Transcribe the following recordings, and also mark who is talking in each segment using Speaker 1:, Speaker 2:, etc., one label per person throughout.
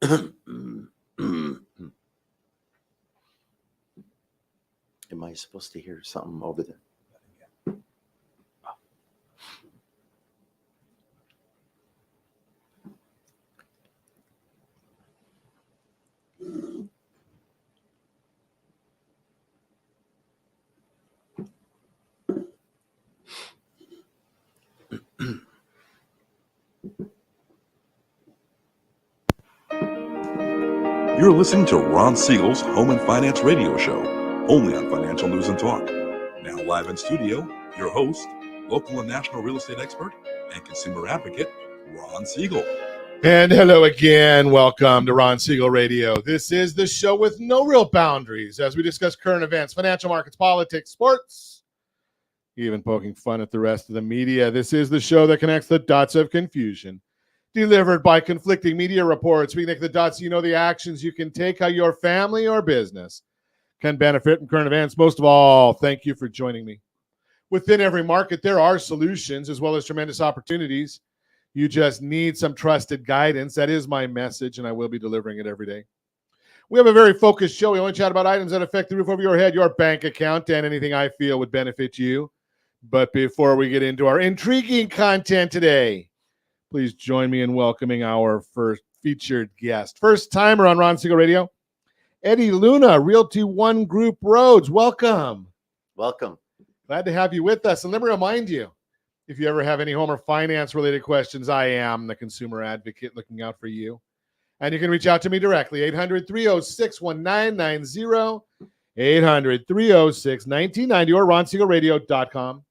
Speaker 1: Am I supposed to hear something over there?
Speaker 2: You're listening to Ron Siegel's Home and Finance Radio Show, only on Financial News and Talk. Now live in studio, your host, local and national real estate expert and consumer advocate, Ron Siegel.
Speaker 3: And hello again. Welcome to Ron Siegel Radio. This is the show with no real boundaries as we discuss current events, financial markets, politics, sports, even poking fun at the rest of the media. This is the show that connects the dots of confusion. Delivered by conflicting media reports, we connect the dots so you know the actions you can take, how your family or business can benefit from current events. Most of all, thank you for joining me. Within every market, there are solutions as well as tremendous opportunities. You just need some trusted guidance. That is my message, and I will be delivering it every day. We have a very focused show. We only chat about items that affect the roof over your head, your bank account, and anything I feel would benefit you. But before we get into our intriguing content today, please join me in welcoming our first featured guest. First timer on Ron Siegel Radio, Eddie Luna, Realty One Group Roads. Welcome.
Speaker 1: Welcome.
Speaker 3: Glad to have you with us. And let me remind you, if you ever have any home or finance related questions, I am the consumer advocate looking out for you. And you can reach out to me directly, 800-306-1990, 800-306-1990, or ronsiegelradio.com.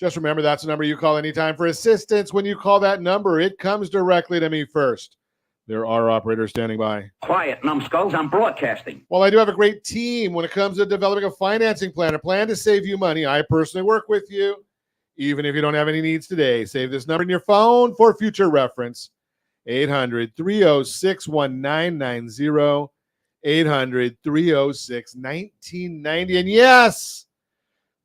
Speaker 3: Just remember, that's the number you call anytime for assistance. When you call that number, it comes directly to me first. There are operators standing by.
Speaker 4: Quiet, numbskulls, I'm broadcasting.
Speaker 3: Well, I do have a great team when it comes to developing a financing plan, a plan to save you money. I personally work with you, even if you don't have any needs today. Save this number in your phone for future reference, 800-306-1990, 800-306-1990. And yes,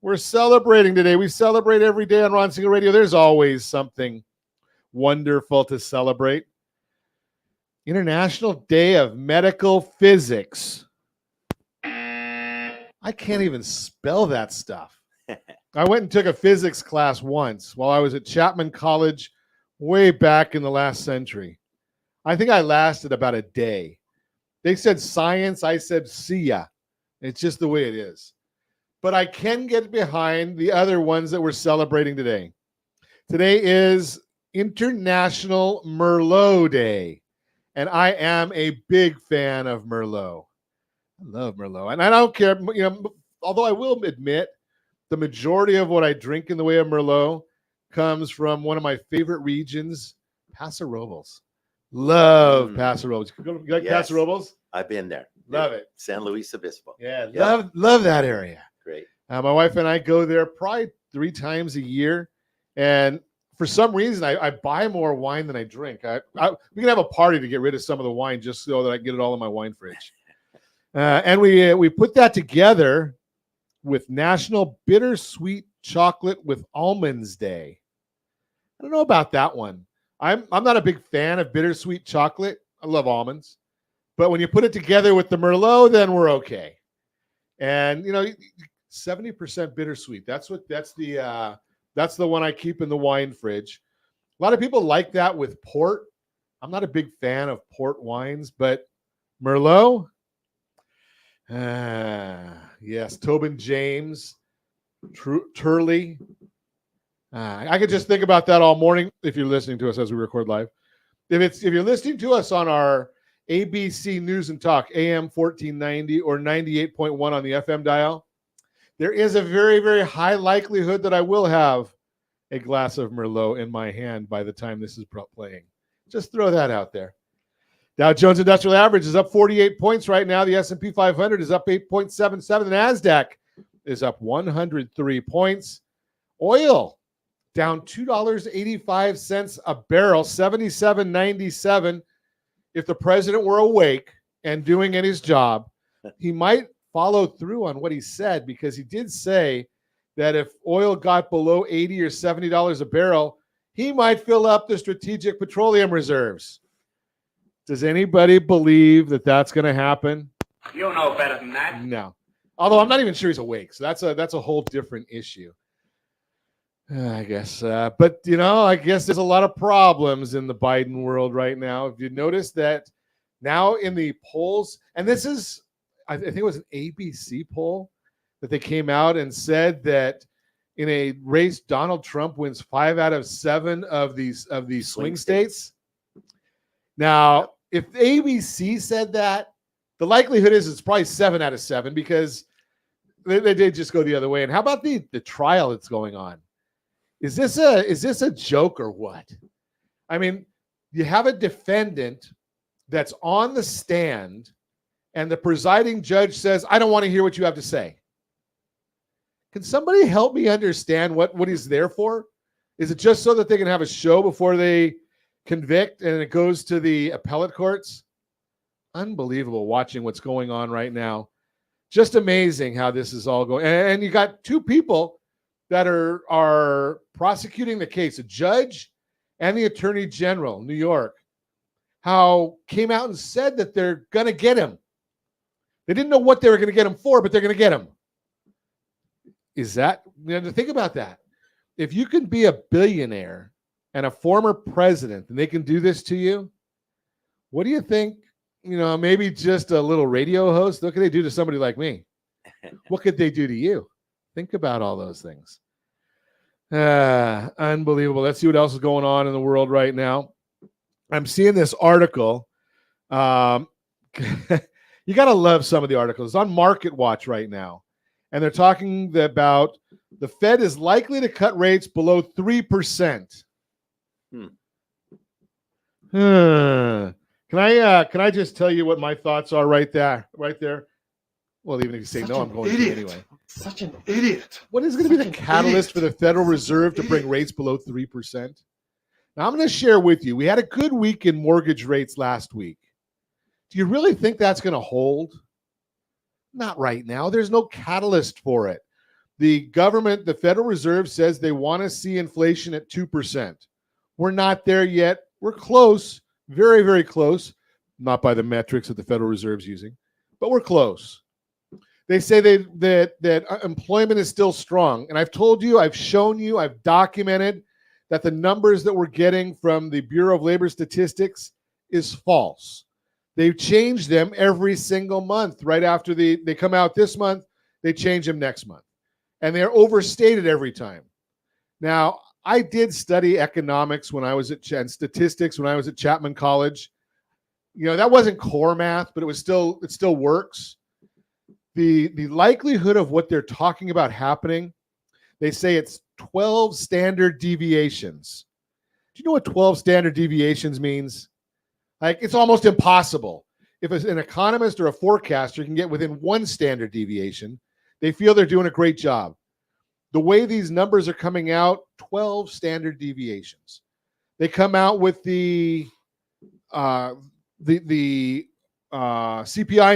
Speaker 3: we're celebrating today. We celebrate every day on Ron Siegel Radio. There's always something wonderful to celebrate. International Day of Medical Physics. I can't even spell that stuff. I went and took a physics class once while I was at Chapman College way back in the last century. I think I lasted about a day. They said science, I said see ya. It's just the way it is. But I can get behind the other ones that we're celebrating today. Today is International Merlot Day, and I am a big fan of Merlot. I love Merlot, and I don't care, although I will admit the majority of what I drink in the way of Merlot comes from one of my favorite regions, Paso Robles. Love Paso Robles. You like
Speaker 1: Yes.
Speaker 3: Paso Robles?
Speaker 1: I've been there.
Speaker 3: Love it.
Speaker 1: San Luis Obispo.
Speaker 3: Yeah,
Speaker 1: Yep.
Speaker 3: love that area.
Speaker 1: Great.
Speaker 3: My wife and I go there probably 3 times a year. And for some reason, I buy more wine than I drink. We can have a party to get rid of some of the wine just so that I can get it all in my wine fridge. And we put that together with National Bittersweet Chocolate with Almonds Day. I don't know about that one. I'm not a big fan of bittersweet chocolate. I love almonds. But when you put it together with the Merlot, then we're okay. And 70% bittersweet. That's the one I keep in the wine fridge. A lot of people like that with port. I'm not a big fan of port wines, but Merlot, yes, Tobin James, Turley. I could just think about that all morning if you're listening to us as we record live. If you're listening to us on our ABC News and Talk, AM 1490 or 98.1 on the FM dial, there is a very, very high likelihood that I will have a glass of Merlot in my hand by the time this is playing. Just throw that out there. Dow Jones Industrial Average is up 48 points right now. The S&P 500 is up 8.77. The NASDAQ is up 103 points. Oil down $2.85 a barrel, 77.97. If the president were awake and doing his job, he might follow through on what he said, because he did say that if oil got below $80 or $70 a barrel, he might fill up the strategic petroleum reserves. Does anybody believe that that's going to happen?
Speaker 4: You know better than that.
Speaker 3: No. Although I'm not even sure he's awake, so that's a whole different issue. I guess. But, I guess there's a lot of problems in the Biden world right now. If you notice that now in the polls, and this is, I think it was an ABC poll that they came out and said that in a race, Donald Trump wins 5 out of 7 of these swing states. Now, if ABC said that, the likelihood is it's probably 7 out of 7 because they did just go the other way. And how about the trial that's going on? Is this a joke or what? I mean, you have a defendant that's on the stand and the presiding judge says, I don't want to hear what you have to say. Can somebody help me understand what he's there for? Is it just so that they can have a show before they convict and it goes to the appellate courts? Unbelievable watching what's going on right now. Just amazing how this is all going. And you got 2 people that are prosecuting the case, a judge and the attorney general, New York, how came out and said that they're going to get him. They didn't know what they were going to get him for, but they're going to get him. Is that, think about that. If you can be a billionaire and a former president and they can do this to you, what do you think? Maybe just a little radio host. What could they do to somebody like me? What could they do to you? Think about all those things. Unbelievable. Let's see what else is going on in the world right now. I'm seeing this article. You got to love some of the articles. It's on Market Watch right now. And they're talking about the Fed is likely to cut rates below 3%. Can I just tell you what my thoughts are right there? Well, even if you say
Speaker 5: Such
Speaker 3: no,
Speaker 5: an
Speaker 3: I'm going
Speaker 5: idiot.
Speaker 3: to anyway.
Speaker 5: Such an idiot.
Speaker 3: What is going to be the catalyst for the Federal Reserve to bring rates below 3%? Now, I'm going to share with you. We had a good week in mortgage rates last week. Do you really think that's going to hold? Not right now. There's no catalyst for it. The government, the Federal Reserve says they want to see inflation at 2%. We're not there yet. We're close, very, very close. Not by the metrics that the Federal Reserve's using, but we're close. They say that employment is still strong. And I've told you, I've shown you, I've documented that the numbers that we're getting from the Bureau of Labor Statistics is false. They've changed them every single month. Right after they come out this month, they change them next month. And they're overstated every time. Now, I did study economics when I was and statistics when I was at Chapman College. That wasn't core math, but it still works. The likelihood of what they're talking about happening, they say it's 12 standard deviations. Do you know what 12 standard deviations means? Like, it's almost impossible. If an economist or a forecaster can get within 1 standard deviation, they feel they're doing a great job. The way these numbers are coming out, 12 standard deviations. They come out with the CPI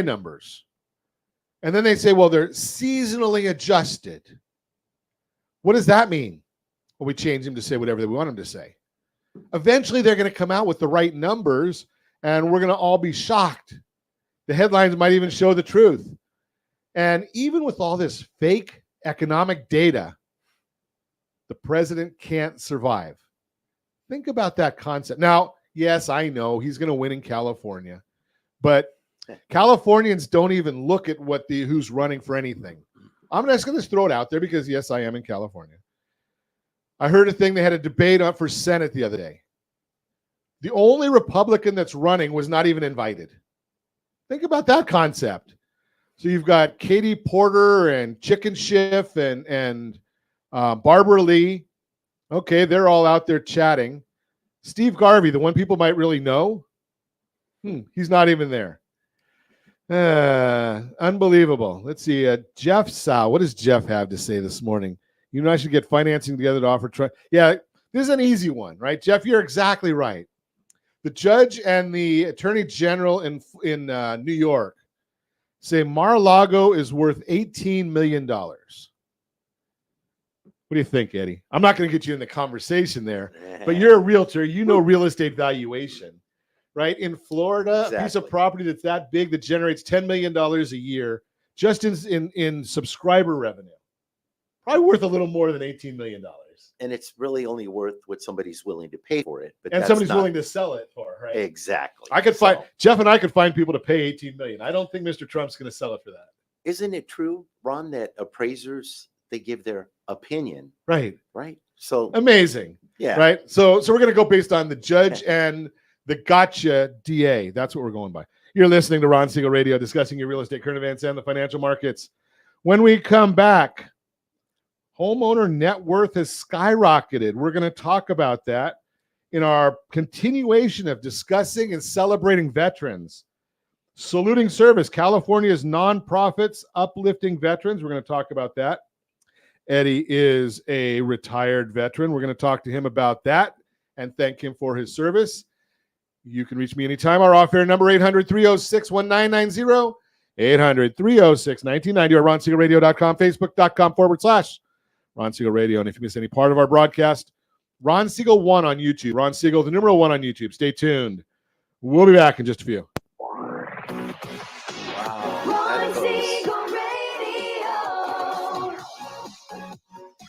Speaker 3: numbers. And then they say, well, they're seasonally adjusted. What does that mean? Well, we change them to say whatever we want them to say. Eventually, they're going to come out with the right numbers, and we're going to all be shocked. The headlines might even show the truth. And even with all this fake economic data, the president can't survive. Think about that concept. Now, yes, I know he's going to win in California, but Californians don't even look at who's running for anything. I'm just going to throw it out there because, yes, I am in California. I heard a thing, they had a debate for Senate the other day. The only Republican that's running was not even invited. Think about that concept. So you've got Katie Porter and Chicken Schiff and Barbara Lee. Okay, they're all out there chatting. Steve Garvey, the one people might really know, he's not even there. Unbelievable. Let's see. Jeff Sow. What does Jeff have to say this morning? You and I should get financing together to offer. Yeah, this is an easy one, right? Jeff, you're exactly right. The judge and the attorney general in New York say Mar-a-Lago is worth $18 million. What do you think, Eddie? I'm not going to get you in the conversation there, but you're a realtor. You know real estate valuation, right? In Florida, a piece of
Speaker 1: Exactly.
Speaker 3: property that's that big that generates $10 million a year just in subscriber revenue. Probably worth a little more than $18 million.
Speaker 1: And it's really only worth what somebody's willing to pay for it. But
Speaker 3: And
Speaker 1: that's
Speaker 3: somebody's
Speaker 1: not
Speaker 3: willing to sell it for, right?
Speaker 1: exactly.
Speaker 3: I could
Speaker 1: So,
Speaker 3: find Jeff and I could find people to pay 18 million. I don't think Mr. Trump's going to sell it for that.
Speaker 1: isn't it true, Ron, that appraisers they give their opinion,
Speaker 3: Right.
Speaker 1: right? So
Speaker 3: Amazing.
Speaker 1: yeah,
Speaker 3: Right. So we're going to go based on the judge and the gotcha DA. That's what we're going by. You're listening to Ron Siegel Radio, discussing your real estate current events and the financial markets. When we come back, homeowner net worth has skyrocketed. We're going to talk about that in our continuation of discussing and celebrating veterans. Saluting Service, California's nonprofits uplifting veterans. We're going to talk about that. Eddie is a retired veteran. We're going to talk to him about that and thank him for his service. You can reach me anytime. Our off-air number, 800-306-1990, 800-306-1990, or RonSiegelRadio.com, Facebook.com/Ron Siegel Radio. And if you miss any part of our broadcast, Ron Siegel 1 on YouTube. Ron Siegel, the numeral 1 on YouTube. Stay tuned. We'll be back in just a few.
Speaker 1: wow,
Speaker 5: Ron
Speaker 1: that goes.
Speaker 5: Siegel Radio,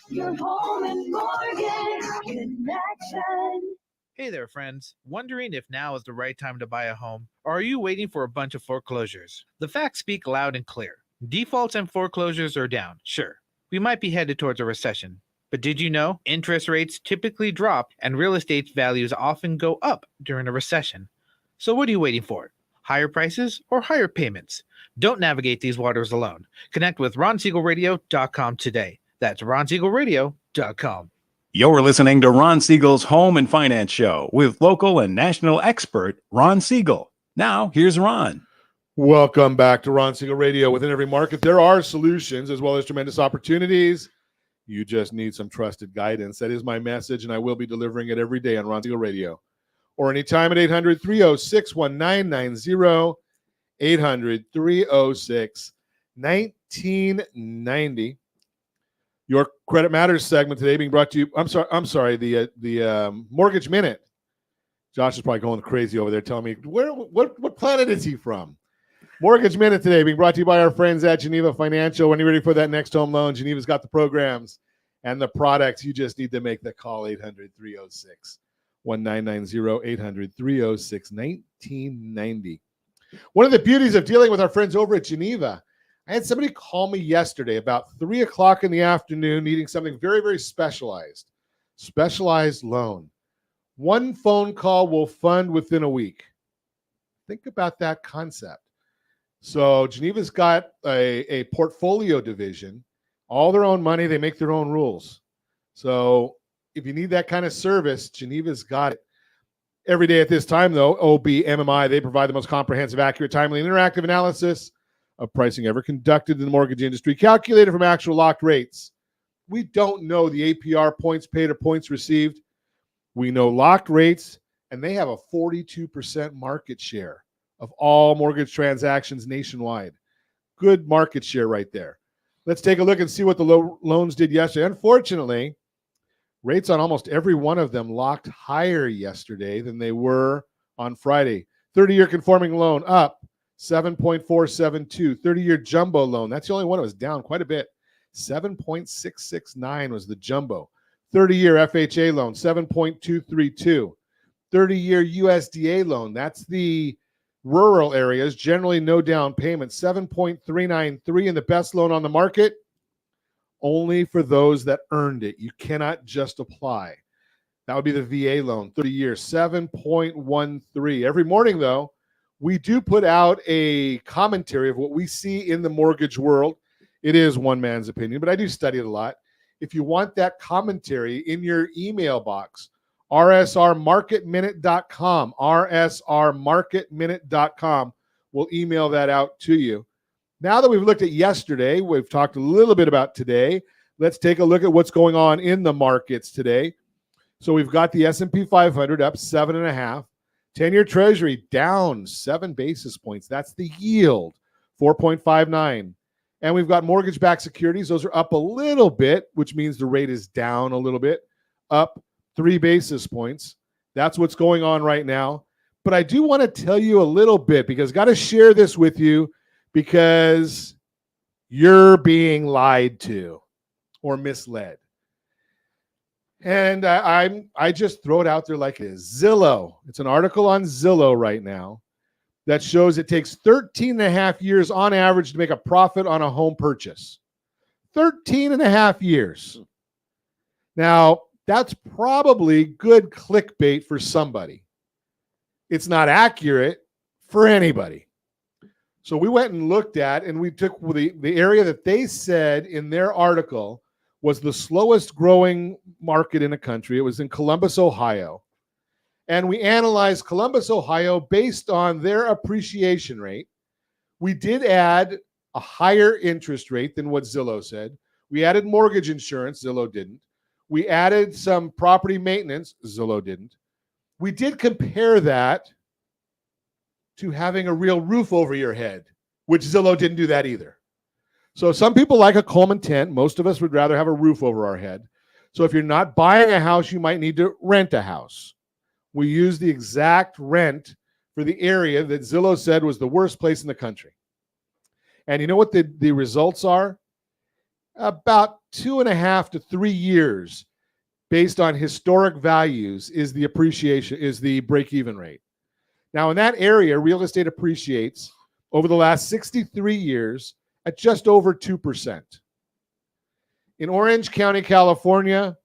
Speaker 5: your home and mortgage connection.
Speaker 6: Hey there, friends. Wondering if now is the right time to buy a home? Or are you waiting for a bunch of foreclosures? The facts speak loud and clear. Defaults and foreclosures are down. Sure, we might be headed towards a recession. But did you know interest rates typically drop and real estate values often go up during a recession? So what are you waiting for? Higher prices or higher payments? Don't navigate these waters alone. Connect with RonSiegelRadio.com today. That's RonSiegelRadio.com.
Speaker 7: You're listening to Ron Siegel's Home and Finance Show with local and national expert Ron Siegel. Now, here's Ron.
Speaker 3: Welcome back to Ron Siegel Radio. Within every market, there are solutions as well as tremendous opportunities. You just need some trusted guidance. That is my message, and I will be delivering it every day on Ron Siegel Radio. Or anytime at 800-306-1990, 800-306-1990. Your Credit Matters segment today being brought to you. I'm sorry. The Mortgage Minute. Josh is probably going crazy over there, telling me what planet is he from? Mortgage Minute today being brought to you by our friends at Geneva Financial. When you're ready for that next home loan, Geneva's got the programs and the products. You just need to make the call. 800-306-1990, 800-306-1990. One of the beauties of dealing with our friends over at Geneva, I had somebody call me yesterday about 3 o'clock in the afternoon needing something very, very specialized loan. One phone call will fund within a week. Think about that concept. So Geneva's got a portfolio division, all their own money. They make their own rules. So if you need that kind of service, Geneva's got it. Every day at this time, though, OBMMI, they provide the most comprehensive, accurate, timely, and interactive analysis of pricing ever conducted in the mortgage industry, calculated from actual locked rates. We don't know the APR, points paid or points received. We know locked rates, and they have a 42% market share of all mortgage transactions nationwide. Good market share right there. Let's take a look and see what the loans did yesterday. Unfortunately, rates on almost every one of them locked higher yesterday than they were on Friday. 30-year conforming loan up 7.472. 30-year jumbo loan, that's the only one that was down quite a bit. 7.669 was the jumbo. 30-year FHA loan, 7.232. 30-year USDA loan, that's the rural areas, generally no down payment, 7.393. And the best loan on the market, only for those that earned it. You cannot just apply. That would be the VA loan, 30 years, 7.13. Every morning, though, we do put out a commentary of what we see in the mortgage world. It is one man's opinion, but I do study it a lot. If you want that commentary in your email box, rsrmarketminute.com, rsrmarketminute.com. We'll email that out to you. Now that we've looked at yesterday, we've talked a little bit about today. Let's take a look at what's going on in the markets today. So we've got the S&P 500 up 7.5. 10-year Treasury down 7 basis points. That's the yield, 4.59. And we've got mortgage-backed securities. Those are up a little bit, which means the rate is down a little bit, up 3 basis points. That's what's going on right now. But I do want to tell you a little bit because got to share this with you because you're being lied to or misled. And I just throw it out there like it is. Zillow. It's an article on Zillow right now that shows it takes 13 and a half years on average to make a profit on a home purchase. 13 and a half years. Now, that's probably good clickbait for somebody. It's not accurate for anybody. So we went and looked at, and we took the area that they said in their article was the slowest growing market in the country. It was in Columbus, Ohio. And we analyzed Columbus, Ohio based on their appreciation rate. We did add a higher interest rate than what Zillow said. We added mortgage insurance. Zillow didn't. We added some property maintenance. Zillow didn't. We did compare that to having a real roof over your head, which Zillow didn't do that either. So some people like a Coleman tent. Most of us would rather have a roof over our head. So if you're not buying a house, you might need to rent a house. We use the exact rent for the area that Zillow said was the worst place in the country. And you know what the results are? About 2.5 to 3 years based on historic values is the appreciation, is the break-even rate. Now in that area, real estate appreciates over the last 63 years at just over 2%. In Orange County, California,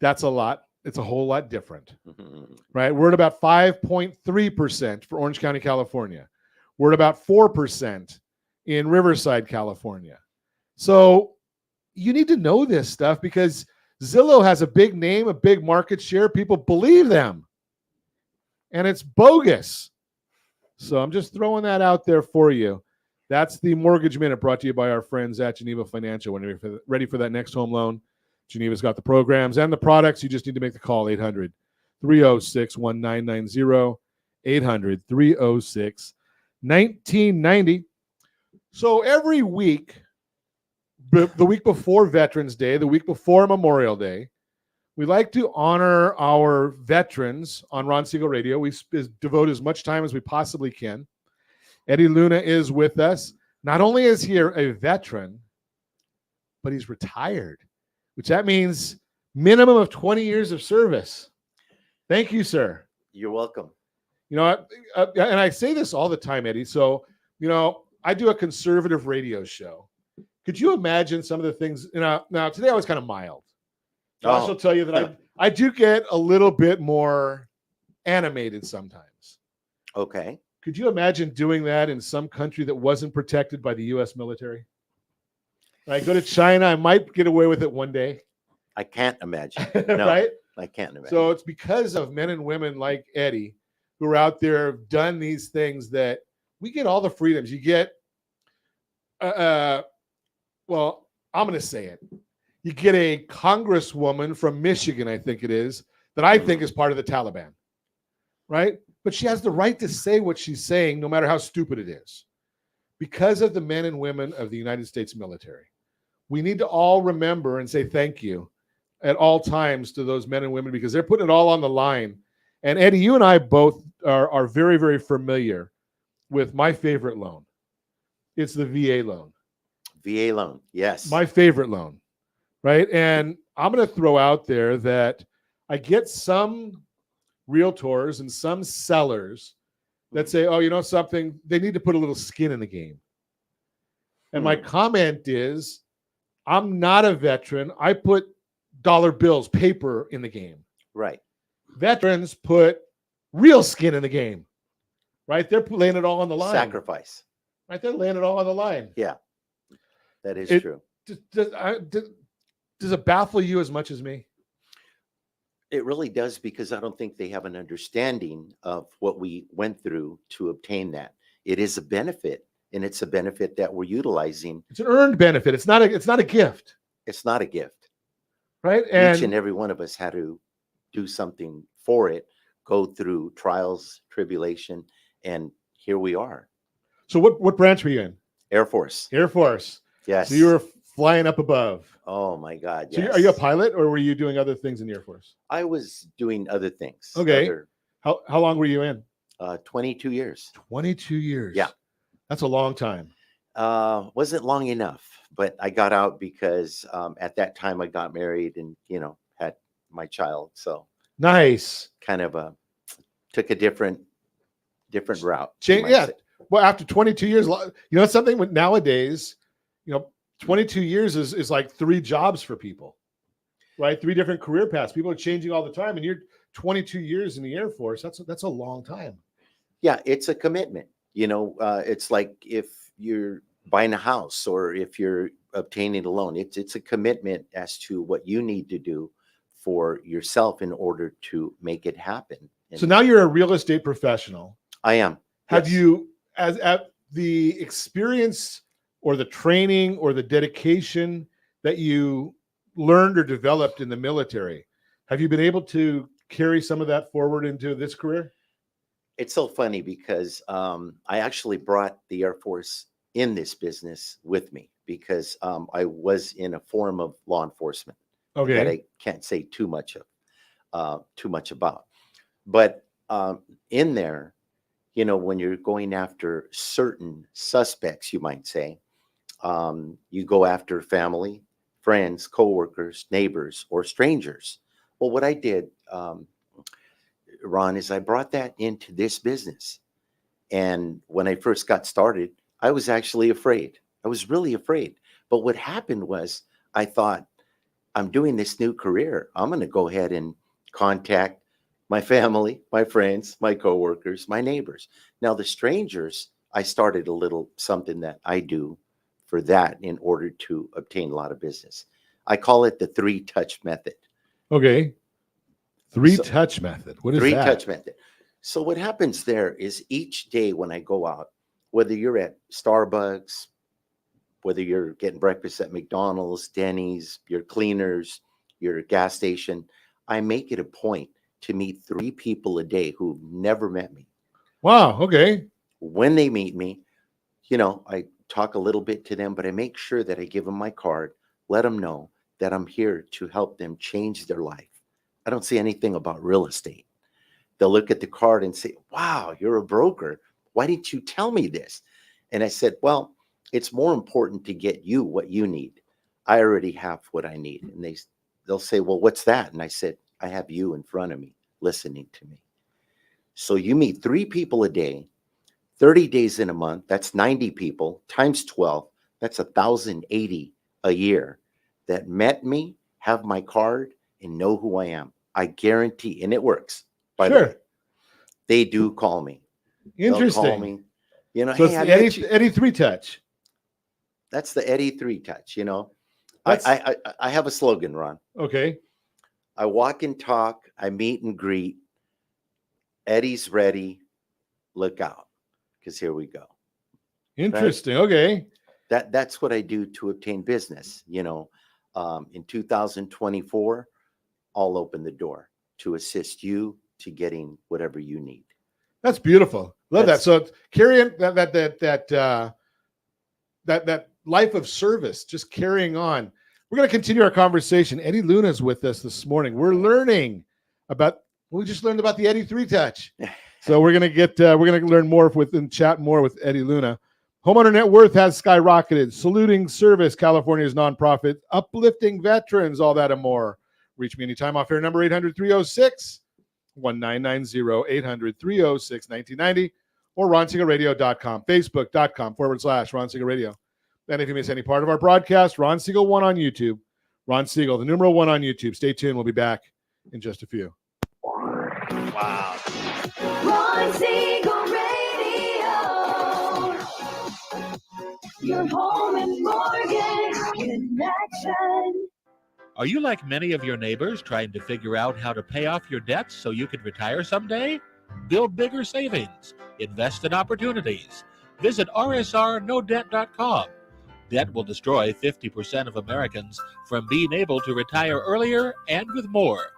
Speaker 3: that's a lot. It's a whole lot different, right? We're at about 5.3% for Orange County, California. We're at about 4% in Riverside, California. So you need to know this stuff because Zillow has a big name, a big market share. People believe them. And it's bogus. So I'm just throwing that out there for you. That's the Mortgage Minute brought to you by our friends at Geneva Financial. When you're ready for that next home loan, Geneva's got the programs and the products. You just need to make the call, 800-306-1990, 800-306-1990. So every week, the week before Veterans Day, the week before Memorial Day, we like to honor our veterans on Ron Siegel Radio. We devote as much time as we possibly can. Eddie Luna is with us. Not only is he a veteran, but he's retired, which that means minimum of 20 years of service. Thank you, sir.
Speaker 1: You're welcome.
Speaker 3: You know, and I say this all the time, Eddie. So, you know, I do a conservative radio show. Could you imagine some of the things? Now today I was kind of mild. Josh will tell you that I do get a little bit more animated sometimes.
Speaker 1: Okay.
Speaker 3: Could you imagine doing that in some country that wasn't protected by the U.S. military? I go to China, I might get away with it one day.
Speaker 1: I can't imagine. No,
Speaker 3: right?
Speaker 1: I can't imagine.
Speaker 3: So it's because of men and women like Eddie who are out there, have done these things that we get all the freedoms. You get, well, I'm going to say it. You get a congresswoman from Michigan, I think it is, that I think is part of the Taliban, right? But she has the right to say what she's saying, no matter how stupid it is, because of the men and women of the United States military. We need to all remember and say thank you at all times to those men and women because they're putting it all on the line. And Eddie, you and I both are very, very familiar with my favorite loan. It's the VA loan.
Speaker 1: VA loan, yes.
Speaker 3: My favorite loan, right? And I'm going to throw out there that I get some realtors and some sellers that say, oh, you know something, they need to put a little skin in the game. And my comment is, I'm not a veteran. I put dollar bills, paper in the game.
Speaker 1: Right.
Speaker 3: Veterans put real skin in the game, right? They're laying it all on the line.
Speaker 1: Sacrifice.
Speaker 3: Right? They're laying it all on the line.
Speaker 1: Yeah, that is true.
Speaker 3: Does it baffle you as much as me?
Speaker 1: It really does, because I don't think they have an understanding of what we went through to obtain that. It is a benefit, and it's a benefit that we're utilizing.
Speaker 3: It's an earned benefit. It's not a gift.
Speaker 1: It's not a gift.
Speaker 3: Right?
Speaker 1: Each and every one of us had to do something for it, go through trials, tribulation, and here we are.
Speaker 3: So what branch were you in?
Speaker 1: Air Force.
Speaker 3: Air Force.
Speaker 1: Yes.
Speaker 3: So you were flying up above.
Speaker 1: Oh my God.
Speaker 3: So
Speaker 1: Yes.
Speaker 3: are you a pilot, or were you doing other things in the Air Force?
Speaker 1: I was doing other things.
Speaker 3: Okay. How long were you in?
Speaker 1: 22 years.
Speaker 3: 22 years.
Speaker 1: Yeah.
Speaker 3: That's a long time.
Speaker 1: Wasn't long enough, but I got out because at that time I got married and, had my child. So
Speaker 3: Nice.
Speaker 1: kind of took a different route.
Speaker 3: Yeah. Well, after 22 years, something with nowadays, 22 years is like 3 jobs for people, right? 3 different career paths. People are changing all the time, and you're 22 years in the Air Force. That's a long time.
Speaker 1: Yeah, it's a commitment. It's like if you're buying a house or if you're obtaining a loan, it's a commitment as to what you need to do for yourself in order to make it happen. And
Speaker 3: so now you're a real estate professional.
Speaker 1: I am.
Speaker 3: Have
Speaker 1: Yes.
Speaker 3: you, as at the experience or the training or the dedication that you learned or developed in the military, have you been able to carry some of that forward into this career?
Speaker 1: It's so funny because I actually brought the Air Force in this business with me because I was in a form of law enforcement that
Speaker 3: Okay.
Speaker 1: I can't say too much about. But in there, when you're going after certain suspects, you might say, you go after family, friends, coworkers, neighbors, or strangers. Well, what I did, Ron, is I brought that into this business. And when I first got started, I was actually afraid. I was really afraid. But what happened was I thought, I'm doing this new career. I'm going to go ahead and contact my family, my friends, my coworkers, my neighbors. Now, the strangers, I started a little something that I do for that in order to obtain a lot of business. I call it the 3-touch method.
Speaker 3: Okay. 3-touch method. What is that?
Speaker 1: 3-touch method. So what happens there is each day when I go out, whether you're at Starbucks, whether you're getting breakfast at McDonald's, Denny's, your cleaners, your gas station, I make it a point to meet 3 people a day who've never met me.
Speaker 3: Wow. Okay.
Speaker 1: When they meet me, I talk a little bit to them, but I make sure that I give them my card, let them know that I'm here to help them change their life. I don't say anything about real estate. They'll look at the card and say, wow, you're a broker. Why didn't you tell me this? And I said, well, it's more important to get you what you need. I already have what I need. And they'll say, well, what's that? And I said, I have you in front of me listening to me. So you meet 3 people a day, 30 days in a month. That's 90 people times 12. That's 1,080 a year that met me, have my card, and know who I am. I guarantee, and it works. By the way, they do call me.
Speaker 3: Interesting.
Speaker 1: They'll call me.
Speaker 3: So
Speaker 1: hey,
Speaker 3: it's the Eddie 3-touch.
Speaker 1: That's the Eddie 3-touch. I have a slogan, Ron.
Speaker 3: Okay.
Speaker 1: I walk and talk. I meet and greet. Eddie's ready. Look out, because here we go.
Speaker 3: Interesting. Right? Okay.
Speaker 1: That's what I do to obtain business. In 2024, I'll open the door to assist you to getting whatever you need.
Speaker 3: That's beautiful. Love that. So carrying that life of service, just carrying on. We're going to continue our conversation. Eddie Luna is with us this morning. We're learning about. We just learned about the Eddie 3-touch. So we're going to learn more and chat more with Eddie Luna. Homeowner Net Worth has skyrocketed. Saluting Service, California's nonprofit, uplifting veterans, all that and more. Reach me anytime off air number 800-306-1990, 800-306-1990, or ronsiegelradio.com, facebook.com/Ron Siegel Radio. And if you miss any part of our broadcast, Ron Siegel 1 on YouTube. Ron Siegel, the numeral 1 on YouTube. Stay tuned. We'll be back in just a few.
Speaker 5: Wow. Ron Siegel Radio. Your home and mortgage connection.
Speaker 8: Are you like many of your neighbors trying to figure out how to pay off your debts so you can retire someday? Build bigger savings. Invest in opportunities. Visit rsrnodebt.com. Debt will destroy 50% of Americans from being able to retire earlier and with more.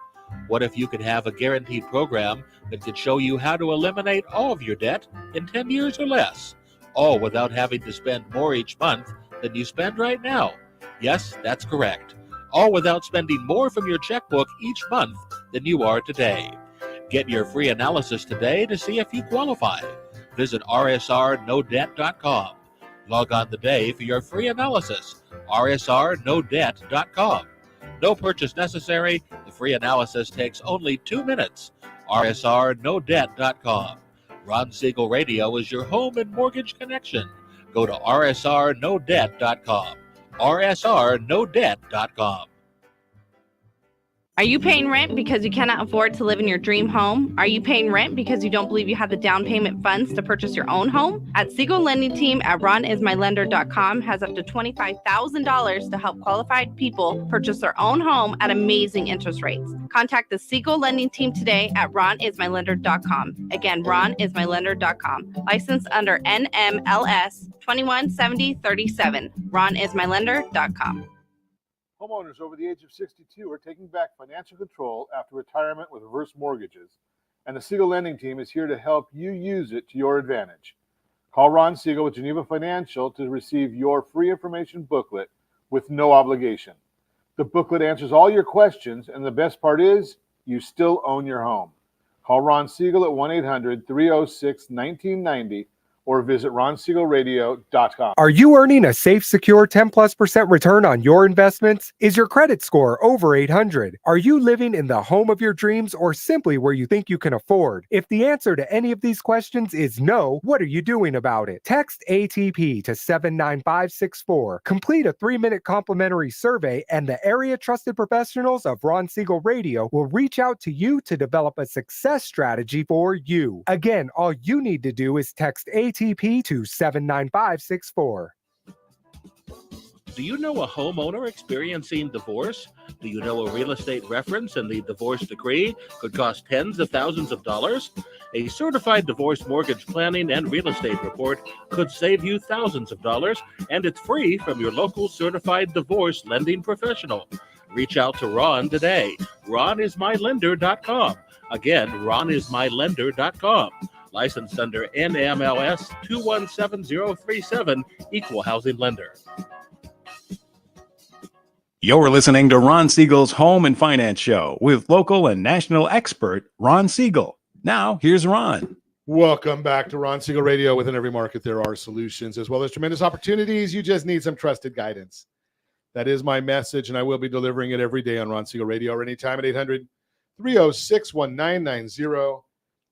Speaker 8: What if you could have a guaranteed program that could show you how to eliminate all of your debt in 10 years or less, all without having to spend more each month than you spend right now? Yes, that's correct. All without spending more from your checkbook each month than you are today. Get your free analysis today to see if you qualify. Visit rsrnodebt.com. Log on today for your free analysis. rsrnodebt.com. No purchase necessary. The free analysis takes only 2 minutes. rsrnodebt.com. Ron Siegel Radio is your home and mortgage connection. Go to rsrnodebt.com. rsrnodebt.com.
Speaker 9: Are you paying rent because you cannot afford to live in your dream home? Are you paying rent because you don't believe you have the down payment funds to purchase your own home? At Siegel Lending Team at ronismylender.com has up to $25,000 to help qualified people purchase their own home at amazing interest rates. Contact the Siegel Lending Team today at ronismylender.com. Again, ronismylender.com. Licensed under NMLS 217037. ronismylender.com.
Speaker 3: Homeowners over the age of 62 are taking back financial control after retirement with reverse mortgages, and the Siegel Lending Team is here to help you use it to your advantage. Call Ron Siegel with Geneva Financial to receive your free information booklet with no obligation. The booklet answers all your questions, and the best part is you still own your home. Call Ron Siegel at 1-800-306-1990 or visit ronsiegelradio.com.
Speaker 10: Are you earning a safe, secure 10+% return on your investments? Is your credit score over 800? Are you living in the home of your dreams or simply where you think you can afford? If the answer to any of these questions is no, what are you doing about it? Text ATP to 79564. Complete a 3-minute complimentary survey, and the area trusted professionals of Ron Siegel Radio will reach out to you to develop a success strategy for you. Again, all you need to do is text ATP to 79564.
Speaker 8: Do you know a homeowner experiencing divorce? Do you know a real estate reference and the divorce decree could cost tens of thousands of dollars? A certified divorce mortgage planning and real estate report could save you thousands of dollars, and it's free from your local certified divorce lending professional. Reach out to Ron today. ronismylender.com. Again, ronismylender.com. Licensed under NMLS 217037, Equal Housing Lender.
Speaker 7: You're listening to Ron Siegel's Home and Finance Show with local and national expert Ron Siegel. Now, here's Ron.
Speaker 3: Welcome back to Ron Siegel Radio. Within every market, there are solutions as well as tremendous opportunities. You just need some trusted guidance. That is my message, and I will be delivering it every day on Ron Siegel Radio or anytime at 800-306-1990.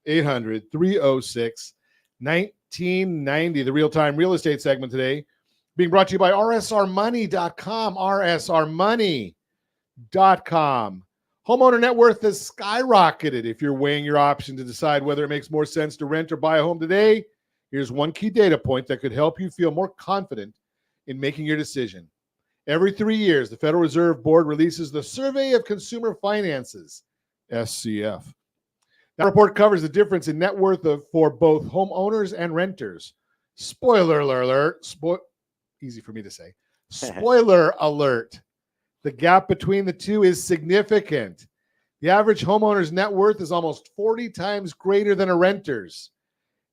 Speaker 3: 800-306-1990. The real-time real estate segment today being brought to you by rsrmoney.com. rsrmoney.com. Homeowner net worth has skyrocketed. If you're weighing your option to decide whether it makes more sense to rent or buy a home today, here's one key data point that could help you feel more confident in making your decision. Every 3 years, the Federal Reserve Board releases the Survey of Consumer Finances, SCF. That report covers the difference in net worth for both homeowners and renters. Spoiler alert. Easy for me to say. Spoiler alert. The gap between the two is significant. The average homeowner's net worth is almost 40 times greater than a renter's.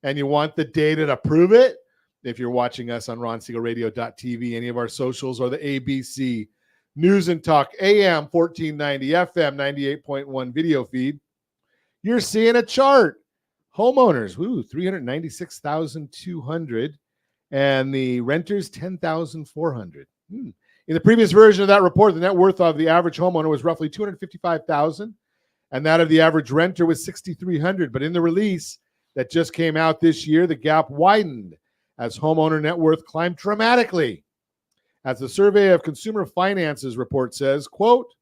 Speaker 3: And you want the data to prove it? If you're watching us on ronsiegelradio.tv, any of our socials, or the ABC News and Talk AM 1490, FM 98.1 video feed, you're seeing a chart. Homeowners, 396,200, and the renters, 10,400. In the previous version of that report, the net worth of the average homeowner was roughly 255,000, and that of the average renter was 6,300. But in the release that just came out this year, the gap widened as homeowner net worth climbed dramatically. As the Survey of Consumer Finances report says, quote,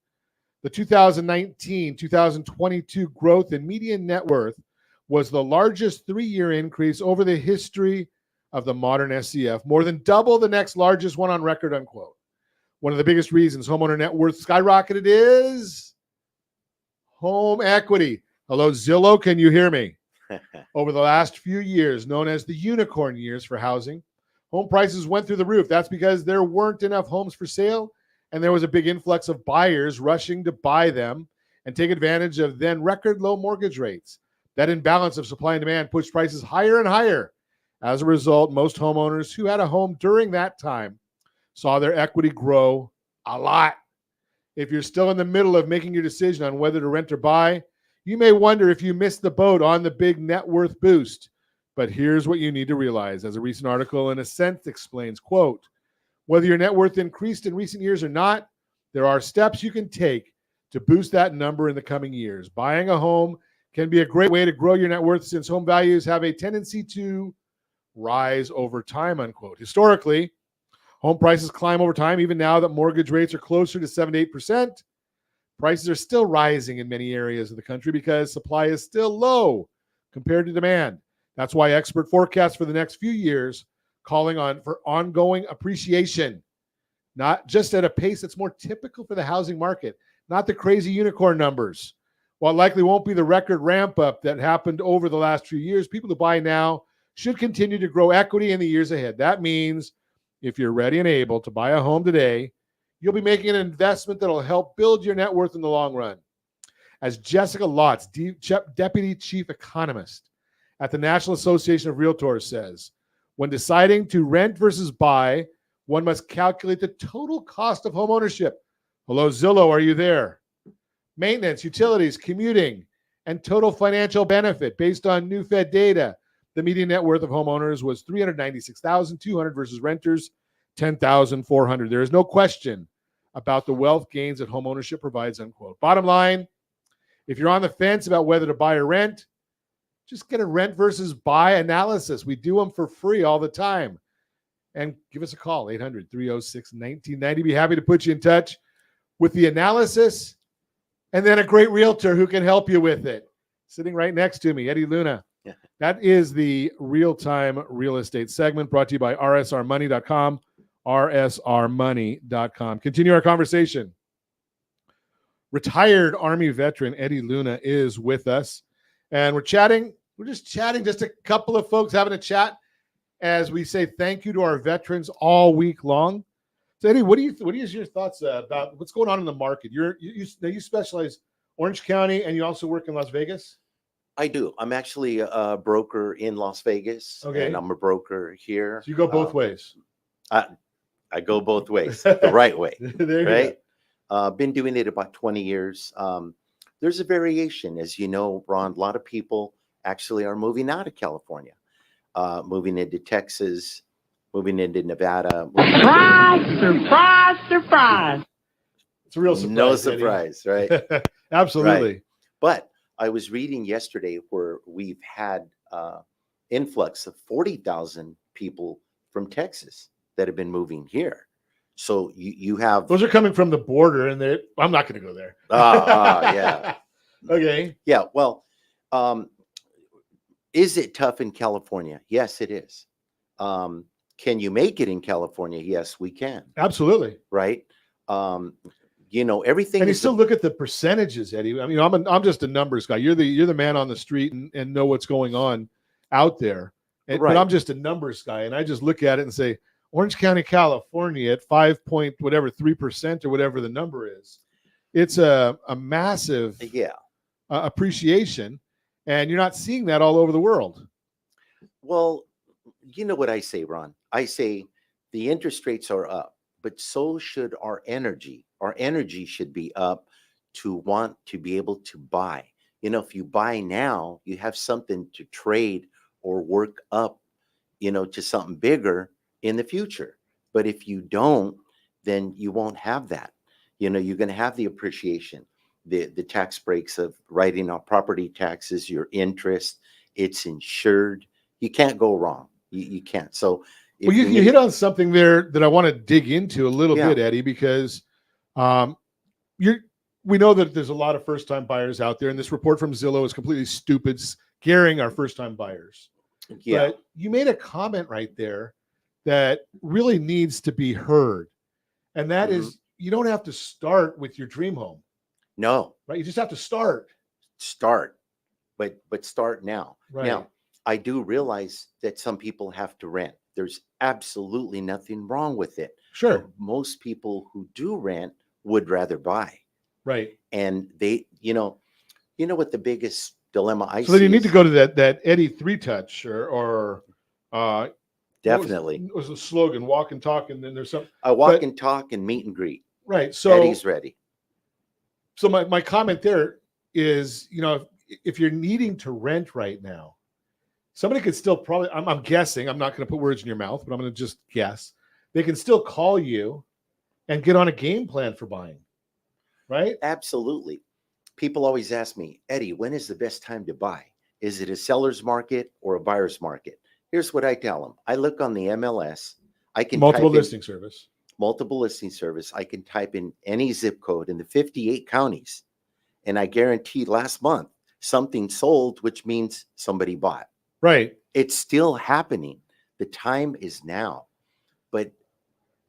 Speaker 3: the 2019-2022 growth in median net worth was the largest 3-year increase over the history of the modern SCF, more than double the next largest one on record, unquote. One of the biggest reasons homeowner net worth skyrocketed is home equity. Hello, Zillow, can you hear me? Over the last few years, known as the unicorn years for housing, home prices went through the roof. That's because there weren't enough homes for sale, and there was a big influx of buyers rushing to buy them and take advantage of then record low mortgage rates. That imbalance of supply and demand pushed prices higher and higher. As a result, most homeowners who had a home during that time saw their equity grow a lot. If you're still in the middle of making your decision on whether to rent or buy, You may wonder if you missed the boat on the big net worth boost, but here's what you need to realize. As a recent article in Ascent explains, quote, whether your net worth increased in recent years or not, there are steps you can take to boost that number in the coming years. Buying a home can be a great way to grow your net worth since home values have a tendency to rise over time, unquote. Historically, home prices climb over time. Even now that mortgage rates are closer to 7 to 8%, prices are still rising in many areas of the country because supply is still low compared to demand. That's why expert forecasts for the next few years calling on for ongoing appreciation, not just at a pace that's more typical for the housing market, not the crazy unicorn numbers. While it likely won't be the record ramp up that happened over the last few years, people who buy now should continue to grow equity in the years ahead. That means if you're ready and able to buy a home today, you'll be making an investment that'll help build your net worth in the long run. As Jessica Lotz, Deputy Chief Economist at the National Association of Realtors says, when deciding to rent versus buy, one must calculate the total cost of home ownership. Hello, Zillow, are you there? Maintenance, utilities, commuting, and total financial benefit based on new Fed data. The median net worth of homeowners was $396,200 versus renters $10,400. There is no question about the wealth gains that homeownership provides, unquote. Bottom line, if you're on the fence about whether to buy or rent, just get a rent versus buy analysis. We do them for free all the time. And give us a call, 800-306-1990. Be happy to put you in touch with the analysis and then a great realtor who can help you with it. Sitting right next to me, Eddie Luna.
Speaker 1: Yeah.
Speaker 3: That is the real-time real estate segment brought to you by rsrmoney.com, rsrmoney.com. Continue our conversation. Retired Army veteran Eddie Luna is with us, and we're just chatting, just a couple of folks having a chat as we say thank you to our veterans all week long. So Eddie, what is your thoughts about what's going on in the market? You specialize Orange County and you also work in Las Vegas?
Speaker 1: I do. I'm actually a broker in Las Vegas.
Speaker 3: Okay.
Speaker 1: And I'm a broker here.
Speaker 3: So you go both ways.
Speaker 1: I go both ways, the right way.
Speaker 3: There you
Speaker 1: right? Been doing it about 20 years. There's a variation. As you know, Ron, a lot of people actually are moving out of California, moving into Texas, moving into Nevada.
Speaker 5: Surprise.
Speaker 3: It's a real surprise.
Speaker 1: No surprise, right?
Speaker 3: Absolutely.
Speaker 1: Right. But I was reading yesterday where we've had influx of 40,000 people from Texas that have been moving here. So you have
Speaker 3: those are coming from the border, and I'm not going to go there.
Speaker 1: Yeah.
Speaker 3: Okay.
Speaker 1: Yeah. Well, is it tough in California? Yes, it is. Can you make it in California? Yes, we can.
Speaker 3: Absolutely.
Speaker 1: Right. Everything.
Speaker 3: And you still look at the percentages, Eddie. I mean, I'm just a numbers guy. You're the man on the street and know what's going on out there.
Speaker 1: Right.
Speaker 3: But I'm just a numbers guy, and I just look at it and say, Orange County, California, at 5.3% or whatever the number is, it's a massive appreciation, and you're not seeing that all over the world.
Speaker 1: Well, you know what I say, Ron? I say the interest rates are up, but so should our energy. Our energy should be up to want to be able to buy. If you buy now, you have something to trade or work up, to something bigger in the future. But if you don't, then you won't have that. You're going to have the appreciation, the tax breaks of writing off property taxes, your interest, it's insured. You can't go wrong. You can't. So
Speaker 3: you hit on something there that I want to dig into a little bit, Eddie, because we know that there's a lot of first-time buyers out there, and this report from Zillow is completely stupid, scaring our first-time buyers.
Speaker 1: Yeah.
Speaker 3: But you made a comment right there that really needs to be heard. And that is, you don't have to start with your dream home.
Speaker 1: No.
Speaker 3: Right? You just have to start.
Speaker 1: But start now.
Speaker 3: Right.
Speaker 1: Now, I do realize that some people have to rent. There's absolutely nothing wrong with it.
Speaker 3: Sure.
Speaker 1: But most people who do rent would rather buy.
Speaker 3: Right.
Speaker 1: And they, what the biggest dilemma I see.
Speaker 3: So then you need to go to that Eddie 3-touch or
Speaker 1: definitely.
Speaker 3: What was the slogan? Walk and talk, and then there's something.
Speaker 1: Walk and talk and meet and greet.
Speaker 3: Right. So
Speaker 1: Eddie's ready.
Speaker 3: So my comment there is, if you're needing to rent right now, somebody could still probably, I'm guessing, I'm not going to put words in your mouth, but I'm going to just guess. They can still call you and get on a game plan for buying, right?
Speaker 1: Absolutely. People always ask me, Eddie, when is the best time to buy? Is it a seller's market or a buyer's market? Here's what I tell them. I look on the MLS. I can
Speaker 3: Multiple
Speaker 1: type in
Speaker 3: listing service.
Speaker 1: multiple listing service. I can type in any zip code in the 58 counties. And I guarantee last month something sold, which means somebody bought.
Speaker 3: Right.
Speaker 1: It's still happening. The time is now. But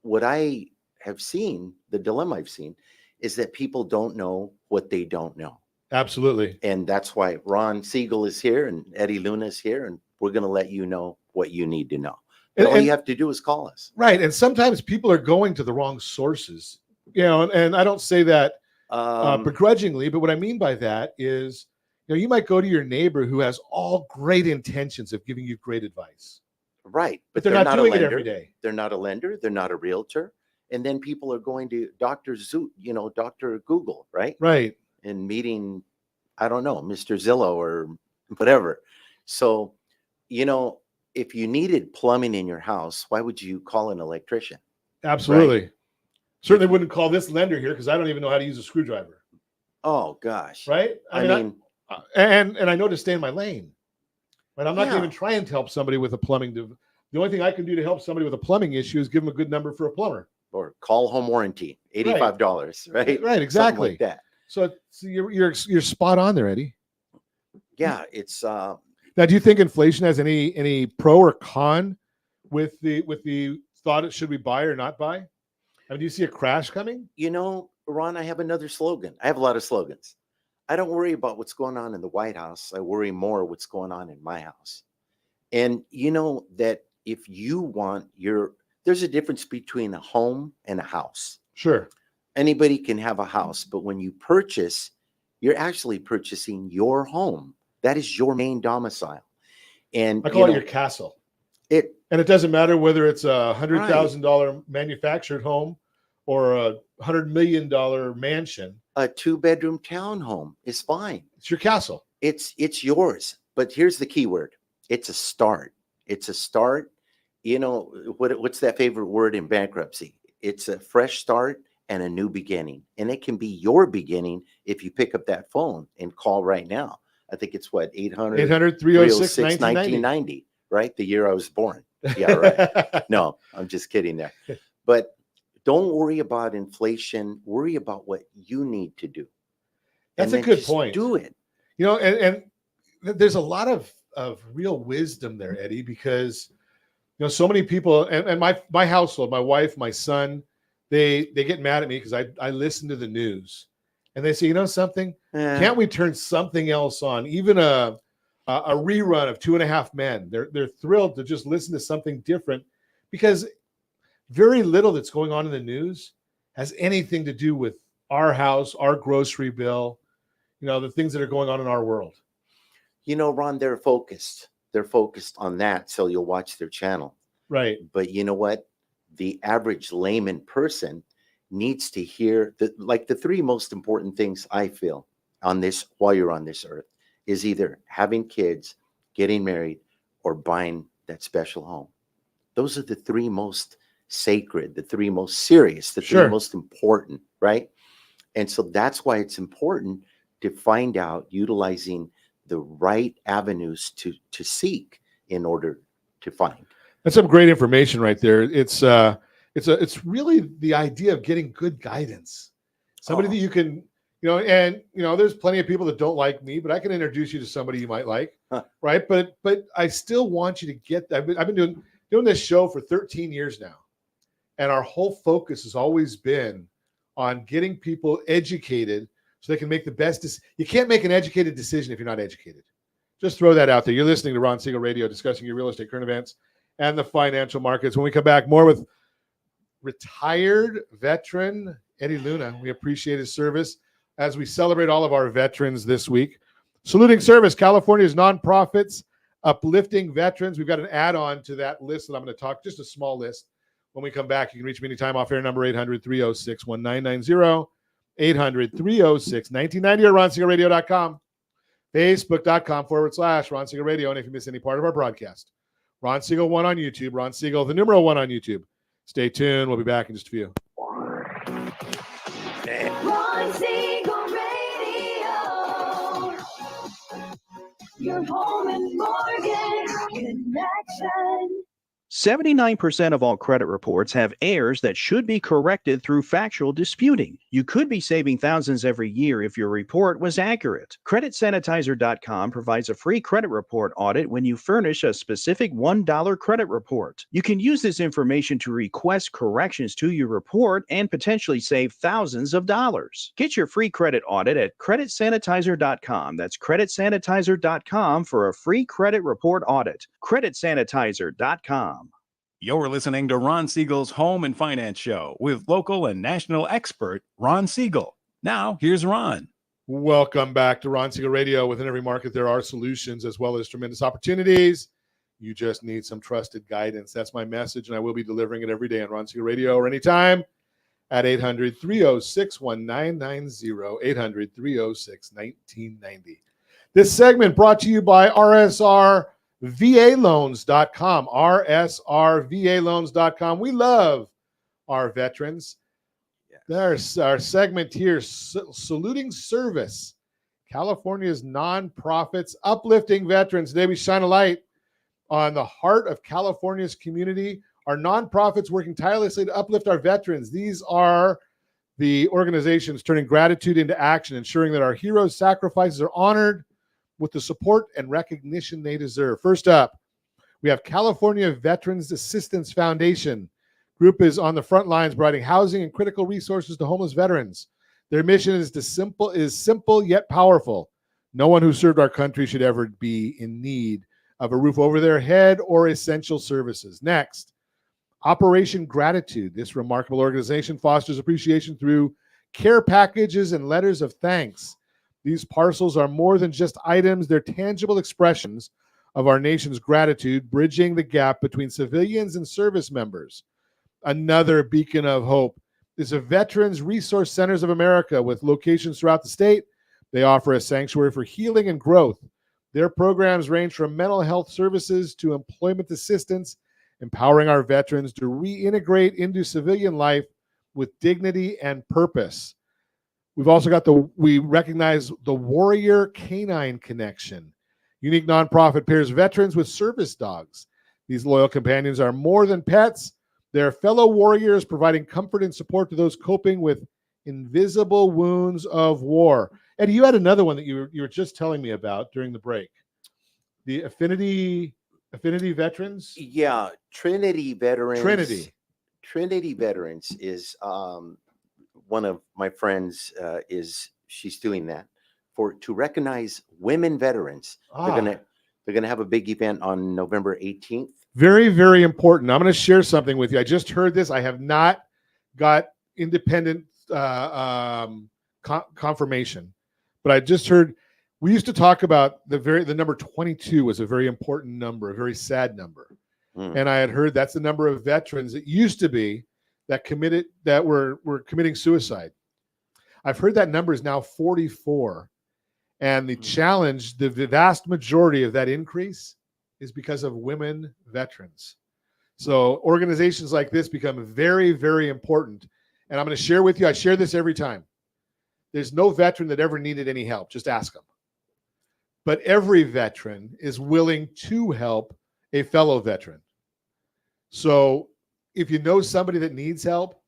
Speaker 1: what I have seen, the dilemma I've seen, is that people don't know what they don't know.
Speaker 3: Absolutely.
Speaker 1: And that's why Ron Siegel is here and Eddie Luna is here, and we're going to let you know what you need to know. And all you have to do is call us.
Speaker 3: Right. And sometimes people are going to the wrong sources, and I don't say that begrudgingly, but what I mean by that is, you might go to your neighbor who has all great intentions of giving you great advice.
Speaker 1: Right.
Speaker 3: But they're not doing it every day.
Speaker 1: They're not a lender. They're not a realtor. And then people are going to Dr. Dr. Google, right?
Speaker 3: Right.
Speaker 1: And meeting, I don't know, Mr. Zillow or whatever. So, if you needed plumbing in your house, why would you call an electrician?
Speaker 3: Absolutely.
Speaker 1: Right?
Speaker 3: Certainly wouldn't call this lender here because I don't even know how to use a screwdriver.
Speaker 1: Oh, gosh.
Speaker 3: Right? I mean, and I know to stay in my lane. Right? I'm not even trying to help somebody with a plumbing. The only thing I can do to help somebody with a plumbing issue is give them a good number for a plumber.
Speaker 1: Or call home warranty, $85, right?
Speaker 3: Right, exactly.
Speaker 1: Something like that.
Speaker 3: So you're spot on there, Eddie.
Speaker 1: Yeah, it's
Speaker 3: now, do you think inflation has any pro or con with the thought should we buy or not buy? I mean, do you see a crash coming?
Speaker 1: Ron, I have another slogan. I have a lot of slogans. I don't worry about what's going on in the White House. I worry more what's going on in my house. And that if you want there's a difference between a home and a house.
Speaker 3: Sure.
Speaker 1: Anybody can have a house, but when you purchase, you're actually purchasing your home. That is your main domicile. And
Speaker 3: I call it your castle. And it doesn't matter whether it's a $100,000 manufactured home or a $100 million mansion.
Speaker 1: A 2-bedroom townhome is fine.
Speaker 3: It's your castle.
Speaker 1: It's yours. But here's the key word. It's a start. It's a start. What's that favorite word in bankruptcy? It's a fresh start and a new beginning. And it can be your beginning if you pick up that phone and call right now. I think it's 800-306-1990, right? The year I was born. Yeah, right. No, I'm just kidding there. But don't worry about inflation. Worry about what you need to do.
Speaker 3: That's a good point.
Speaker 1: Do it.
Speaker 3: And there's a lot of real wisdom there, Eddie, because so many people and my household, my wife, my son, they get mad at me because I listen to the news and they say, something, can't we turn something else on? Even a rerun of 2.5 Men. They're thrilled to just listen to something different because very little that's going on in the news has anything to do with our house, our grocery bill, the things that are going on in our world.
Speaker 1: Ron, they're focused. They're focused on that, so you'll watch their channel.
Speaker 3: Right.
Speaker 1: But you know what? The average layman person needs to hear the 3 most important things I feel while you're on this earth is either having kids, getting married, or buying that special home. Those are the 3 most sacred, the 3 most serious, the 3 most important, right? And so that's why it's important to find out utilizing the right avenues to seek in order to find.
Speaker 3: That's some great information right there. It's really the idea of getting good guidance. Somebody that you can, there's plenty of people that don't like me, but I can introduce you to somebody you might like, right? But I still want you to get that. I've been doing this show for 13 years now, and our whole focus has always been on getting people educated so they can make the best. You can't make an educated decision if you're not educated. Just throw that out there. You're listening to Ron Siegel Radio, discussing your real estate current events and the financial markets. When we come back, more with retired veteran Eddie Luna. We appreciate his service as we celebrate all of our veterans this week. Saluting service, California's nonprofits, uplifting veterans. We've got an add-on to that list that I'm going to talk, just a small list. When we come back, you can reach me anytime off air number 800-306-1990, 800-306-1990 or RonSiegelRadio.com. Facebook.com/Ron Siegel Radio. And if you miss any part of our broadcast, Ron Siegel 1 on YouTube, Ron Siegel, the numeral 1 on YouTube. Stay tuned. We'll be back in just a few.
Speaker 5: Ron Siegel Radio. Your home and mortgage connection.
Speaker 11: 79% of all credit reports have errors that should be corrected through factual disputing. You could be saving thousands every year if your report was accurate. CreditSanitizer.com provides a free credit report audit when you furnish a specific $1 credit report. You can use this information to request corrections to your report and potentially save thousands of dollars. Get your free credit audit at CreditSanitizer.com. That's CreditSanitizer.com for a free credit report audit. CreditSanitizer.com.
Speaker 7: You're listening to Ron Siegel's Home and Finance Show with local and national expert Ron Siegel. Now, here's Ron.
Speaker 3: Welcome back to Ron Siegel Radio. Within every market, there are solutions as well as tremendous opportunities. You just need some trusted guidance. That's my message, and I will be delivering it every day on Ron Siegel Radio or anytime at 800-306-1990, 800-306-1990. This segment brought to you by RSR VAloans.com, RSRVAloans.com. We love our veterans. There's our segment here, Saluting Service, California's nonprofits, uplifting veterans. Today we shine a light on the heart of California's community. Our nonprofits working tirelessly to uplift our veterans. These are the organizations turning gratitude into action, ensuring that our heroes' sacrifices are honored with the support and recognition they deserve. First up, we have California Veterans Assistance Foundation. Group is on the front lines providing housing and critical resources to homeless veterans. Their mission is simple yet powerful. No one who served our country should ever be in need of a roof over their head or essential services. Next, Operation Gratitude. This remarkable organization fosters appreciation through care packages and letters of thanks. These parcels are more than just items. They're tangible expressions of our nation's gratitude, bridging the gap between civilians and service members. Another beacon of hope is the Veterans Resource Centers of America with locations throughout the state. They offer a sanctuary for healing and growth. Their programs range from mental health services to employment assistance, empowering our veterans to reintegrate into civilian life with dignity and purpose. We've also got we recognize the Warrior Canine Connection. Unique nonprofit pairs veterans with service dogs. These loyal companions are more than pets. They're fellow warriors providing comfort and support to those coping with invisible wounds of war. Eddie, you had another one that you were just telling me about during the break. The Affinity Veterans?
Speaker 1: Yeah, Trinity Veterans.
Speaker 3: Trinity
Speaker 1: Veterans is one of my friends she's doing that to recognize women veterans. They're gonna have a big event on November 18th.
Speaker 3: Very, very important. I'm going to share something with you. I just heard this. I have not got independent confirmation, but I just heard. We used to talk about the number 22 was a very important number, a very sad number, and I had heard that's the number of veterans that used to be that were committing suicide. I've heard that number is now 44. And the challenge, the vast majority of that increase is because of women veterans. So organizations like this become very, very important. And I'm going to share with you, I share this every time. There's no veteran that ever needed any help. Just ask them. But every veteran is willing to help a fellow veteran. So if you know somebody that needs help,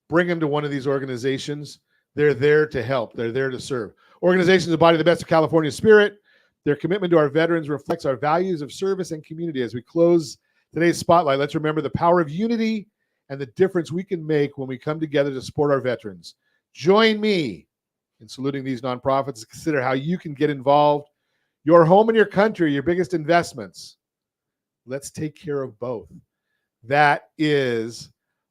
Speaker 3: bring them to one of these organizations. They're there to help. They're there to serve. Organizations embody the best of California spirit. Their commitment to our veterans reflects our values of service and community. As we close today's spotlight, let's remember the power of unity and the difference we can make when we come together to support our veterans. Join me in saluting these nonprofits. Consider how you can get involved. Your home and your country are your biggest investments. Let's take care of both. That is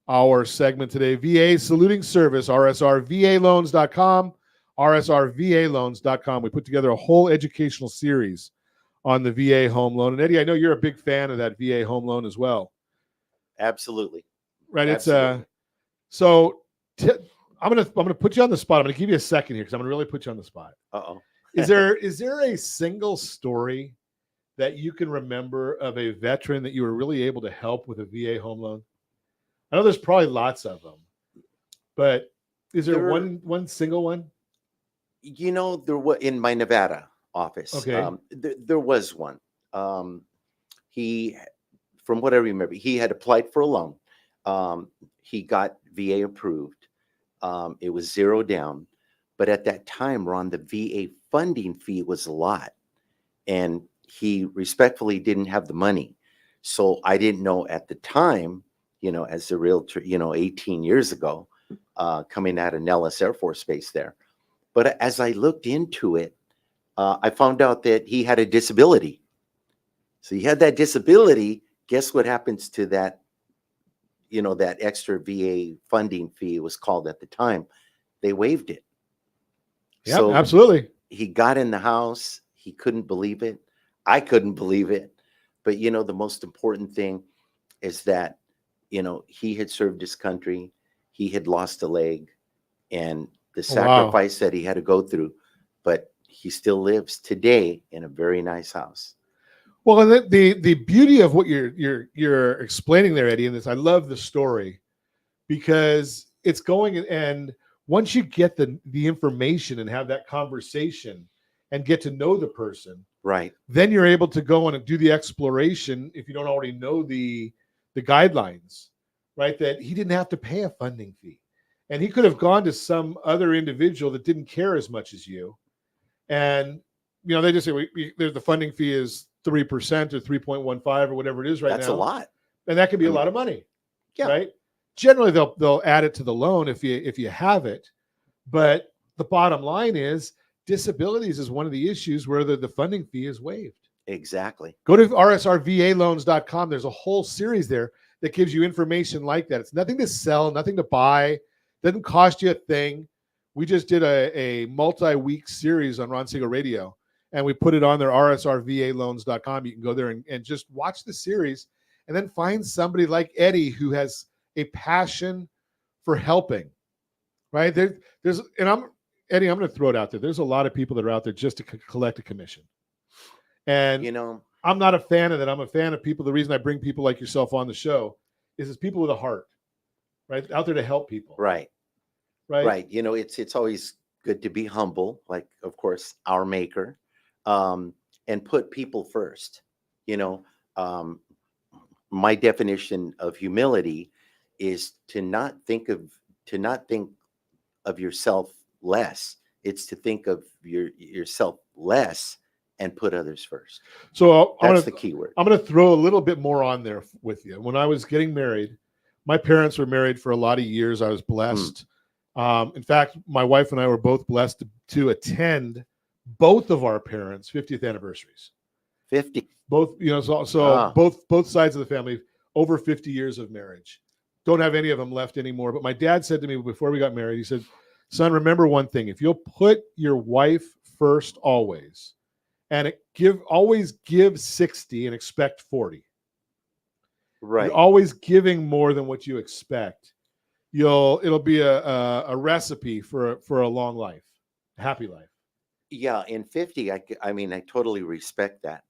Speaker 3: our segment today. VA Saluting Service, RSRVAloans.com, RSRVAloans.com. We put together a whole educational series on the VA home loan. And Eddie, I know you're a big fan of that VA home loan as well.
Speaker 1: Absolutely.
Speaker 3: Right.
Speaker 1: Absolutely.
Speaker 3: I'm gonna put you on the spot. I'm gonna give you a second here because I'm gonna really put you on the spot.
Speaker 1: Uh-oh.
Speaker 3: Is there a single story that you can remember of a veteran that you were really able to help with a VA home loan? I know there's probably lots of them, but is there one single one?
Speaker 1: There was in my Nevada office.
Speaker 3: Okay.
Speaker 1: There was one. He, from what I remember, he had applied for a loan. He got VA approved. It was zero down, but at that time, Ron, the VA funding fee was a lot, and he respectfully didn't have the money. So I didn't know at the time, as a realtor, 18 years ago, coming out of Nellis Air Force Base there. But as I looked into it, I found out that he had a disability. So he had that disability. Guess what happens to that? That extra VA funding fee, it was called at the time. They waived it.
Speaker 3: Yeah,
Speaker 1: So
Speaker 3: absolutely.
Speaker 1: he got in the house. He couldn't believe it. I couldn't believe it. But the most important thing is that he had served his country. He had lost a leg, and the sacrifice that he had to go through, but he still lives today in a very nice house.
Speaker 3: Well, and the beauty of what you're explaining there, Eddie, in this, I love the story because it's going, and once you get the information and have that conversation and get to know the person,
Speaker 1: right,
Speaker 3: then you're able to go and do the exploration if you don't already know the guidelines, right? That he didn't have to pay a funding fee. And he could have gone to some other individual that didn't care as much as you. And, they just say, the funding fee is 3% or 3.15 or whatever it is right now.
Speaker 1: That's a lot.
Speaker 3: And that could be a lot of money.
Speaker 1: Yeah.
Speaker 3: Right. Generally, they'll add it to the loan if you have it. But the bottom line is disabilities is one of the issues where the funding fee is waived.
Speaker 1: Exactly.
Speaker 3: Go to rsrvaloans.com. There's a whole series there that gives you information like that. It's nothing to sell, nothing to buy. Doesn't cost you a thing. We just did a multi-week series on Ron Siegel Radio, and we put it on there, rsrvaloans.com. You can go there and just watch the series and then find somebody like Eddie who has a passion for helping, right? There's Eddie, I'm going to throw it out there. There's a lot of people that are out there just to collect a commission. And, I'm not a fan of that. I'm a fan of people. The reason I bring people like yourself on the show is it's people with a heart, right? Out there to help people.
Speaker 1: Right.
Speaker 3: Right.
Speaker 1: Right. It's always good to be humble, like, of course, our maker, and put people first. My definition of humility is to not think of yourself less. It's to think of yourself less and put others first.
Speaker 3: So
Speaker 1: that's the key word.
Speaker 3: I'm going to throw a little bit more on there with you. When I was getting married, my parents were married for a lot of years. I was blessed. In fact, my wife and I were both blessed to attend both of our parents' 50th anniversaries.
Speaker 1: 50.
Speaker 3: Both, both sides of the family, over 50 years of marriage. Don't have any of them left anymore. But my dad said to me before we got married, he said, son, remember one thing. If you'll put your wife first always, and always give 60 and expect 40.
Speaker 1: Right.
Speaker 3: You're always giving more than what you expect. It'll be a recipe for a long life, a happy life.
Speaker 1: Yeah, in 50, I mean, I totally respect that.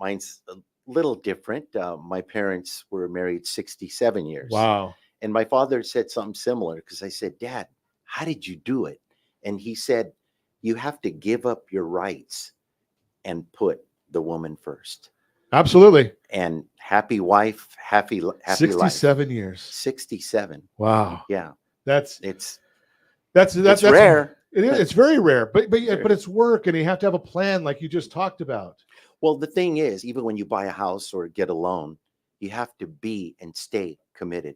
Speaker 1: Mine's a little different. My parents were married 67 years.
Speaker 3: Wow.
Speaker 1: And my father said something similar because I said, Dad, how did you do it? And he said, you have to give up your rights and put the woman first.
Speaker 3: Absolutely.
Speaker 1: And happy wife, happy
Speaker 3: 67
Speaker 1: life.
Speaker 3: years.
Speaker 1: 67.
Speaker 3: Wow.
Speaker 1: Yeah.
Speaker 3: That's
Speaker 1: rare.
Speaker 3: It is. It's very rare, but it's work, and you have to have a plan, like you just talked about.
Speaker 1: Well, the thing is, even when you buy a house or get a loan, you have to be and stay committed.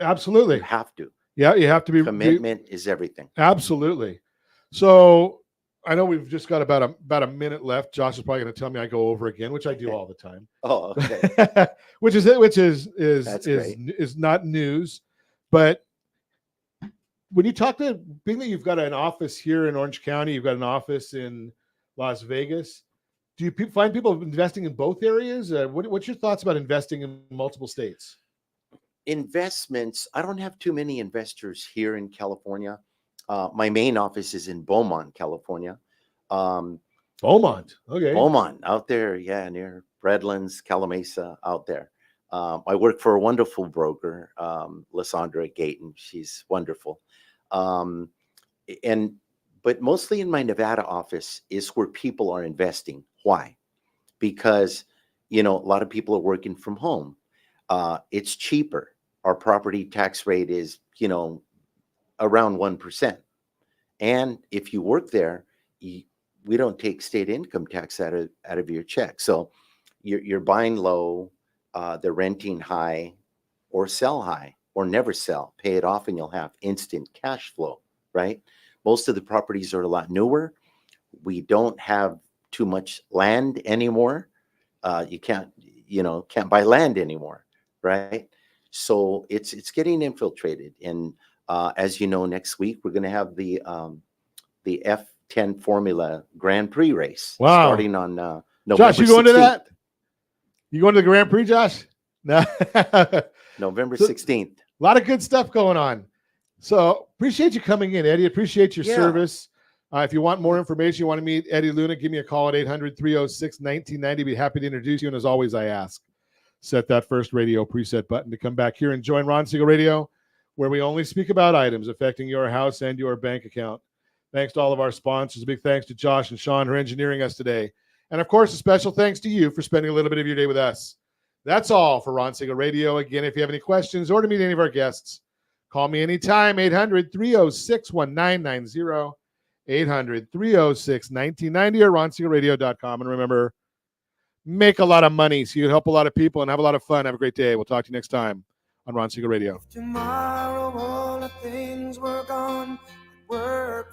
Speaker 3: Absolutely.
Speaker 1: You have to.
Speaker 3: Yeah, you have to be.
Speaker 1: Commitment is everything.
Speaker 3: Absolutely. So I know we've just got about a minute left. Josh is probably going to tell me I go over again, which I do all the time.
Speaker 1: Oh, okay.
Speaker 3: which is not news, but when you talk to, being that you've got an office here in Orange County, you've got an office in Las Vegas, do you find people investing in both areas? What's your thoughts about investing in multiple states?
Speaker 1: Investments, I don't have too many investors here in California. My main office is in Beaumont, California.
Speaker 3: Beaumont. Okay.
Speaker 1: Beaumont out there, yeah, near Redlands, Calamasa, out there. I work for a wonderful broker, Lysandra Gayton. She's wonderful. Um, but mostly in my Nevada office is where people are investing. Why? Because, a lot of people are working from home. It's cheaper. Our property tax rate is, around 1%. And if you work there, we don't take state income tax out of your check. So you're buying low, they're renting high, or sell high, or never sell. Pay it off and you'll have instant cash flow, right? Most of the properties are a lot newer. We don't have too much land anymore. You can't buy land anymore, right? So it's getting infiltrated. And as you know, next week we're going to have the F10 Formula Grand Prix race starting on November
Speaker 3: Josh, you going
Speaker 1: 16th.
Speaker 3: to that? You going to the Grand Prix, Josh? No.
Speaker 1: November 16th.
Speaker 3: A lot of good stuff going on. So appreciate you coming in, Eddie. Appreciate your service. If you want more information, you want to meet Eddie Luna, give me a call at 800-306-1990. Be happy to introduce you. And as always, I ask, set that first radio preset button to come back here and join Ron Siegel Radio, where we only speak about items affecting your house and your bank account. Thanks to all of our sponsors. A big thanks to Josh and Sean for engineering us today. And of course, a special thanks to you for spending a little bit of your day with us. That's all for Ron Siegel Radio. Again, if you have any questions or to meet any of our guests, call me anytime, 800-306-1990, 800-306-1990, or ronsiegelradio.com. And remember, make a lot of money so you can help a lot of people and have a lot of fun. Have a great day. We'll talk to you next time on Ron Siegel Radio.
Speaker 12: Tomorrow all the things were gone. Work